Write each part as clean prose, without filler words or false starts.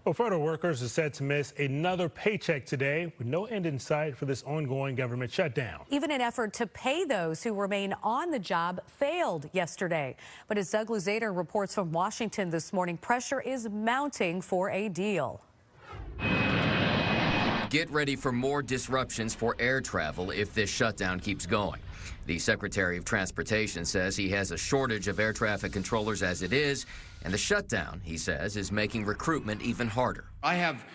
Well, federal workers are set to miss another paycheck today with no end in sight for this ongoing government shutdown. Even an effort to pay those who remain on the job failed yesterday. But as Doug Luzader reports from Washington this morning, pressure is mounting for a deal. Get ready for more disruptions for air travel if this shutdown keeps going. The Secretary of Transportation says he has a shortage of air traffic controllers as it is, and the shutdown, he says, is making recruitment even harder. I have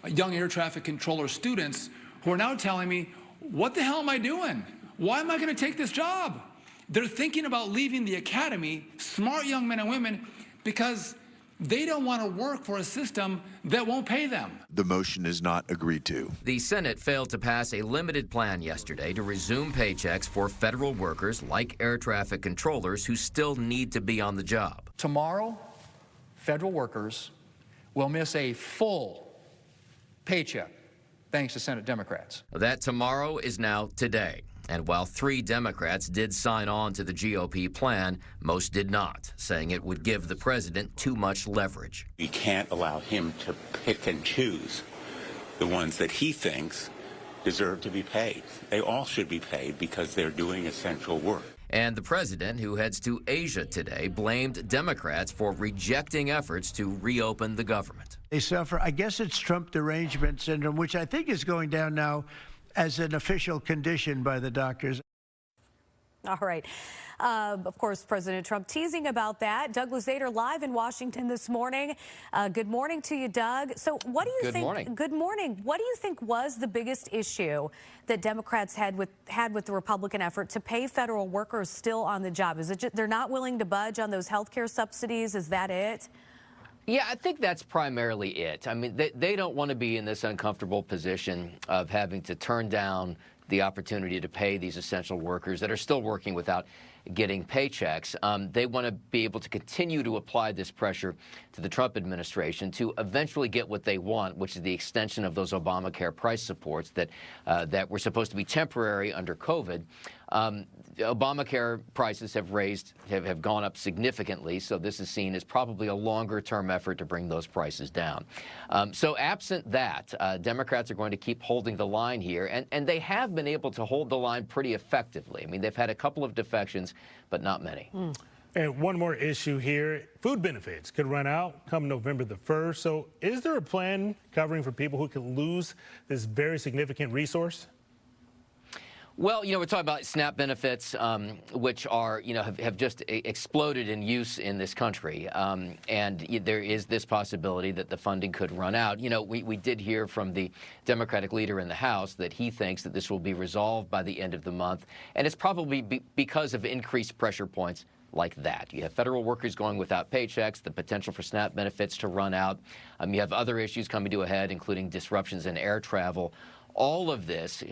young air traffic controller students who are now telling me, what the hell am I doing? Why am I going to take this job? They're thinking about leaving the academy, smart young men and women, because they don't want to work for a system that won't pay them. The motion is not agreed to. The Senate failed to pass a limited plan yesterday to resume paychecks for federal workers like air traffic controllers who still need to be on the job. Tomorrow, federal workers will miss a full paycheck, thanks to Senate Democrats. That tomorrow is now today. And while 3 Democrats did sign on to the GOP plan, most did not, saying it would give the president too much leverage. We can't allow him to pick and choose the ones that he thinks deserve to be paid. They all should be paid because they're doing essential work. And the president, who heads to Asia today, blamed Democrats for rejecting efforts to reopen the government. They suffer, I guess it's Trump derangement syndrome, which I think is going down now as an official condition by the doctors. All right. Of course, President Trump teasing about that. Doug Luzader live in Washington this morning. Good morning to you, Doug. So what do you think? Morning. Good morning. What do you think was the biggest issue that Democrats had with the Republican effort to pay federal workers still on the job? Is it just they're not willing to budge on those health care subsidies? Is that it? Yeah, I think that's primarily it. I mean, they don't want to be in this uncomfortable position of having to turn down the opportunity to pay these essential workers that are still working without getting paychecks. They want to be able to continue to apply this pressure to the Trump administration to eventually get what they want, which is the extension of those Obamacare price supports that were supposed to be temporary under COVID. Obamacare prices have gone up significantly, so this is seen as probably a longer-term effort to bring those prices down. So absent that, Democrats are going to keep holding the line here, and they have been able to hold the line pretty effectively. I mean, they've had a couple of defections, but not many. And one more issue here. Food benefits could run out come November the 1st. So is there a plan covering for people who could lose this very significant resource? Well, we're talking about SNAP benefits, which are, have just exploded in use in this country. And there is this possibility that the funding could run out. We did hear from the Democratic leader in the House that he thinks that this will be resolved by the end of the month. And it's probably because of increased pressure points like that. You have federal workers going without paychecks, the potential for SNAP benefits to run out. You have other issues coming to a head, including disruptions in air travel. All of this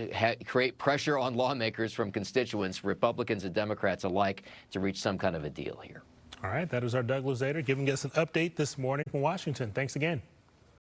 create pressure on lawmakers from constituents, Republicans and Democrats alike, to reach some kind of a deal here. All right, that is our Doug Luzader giving us an update this morning from Washington. Thanks again.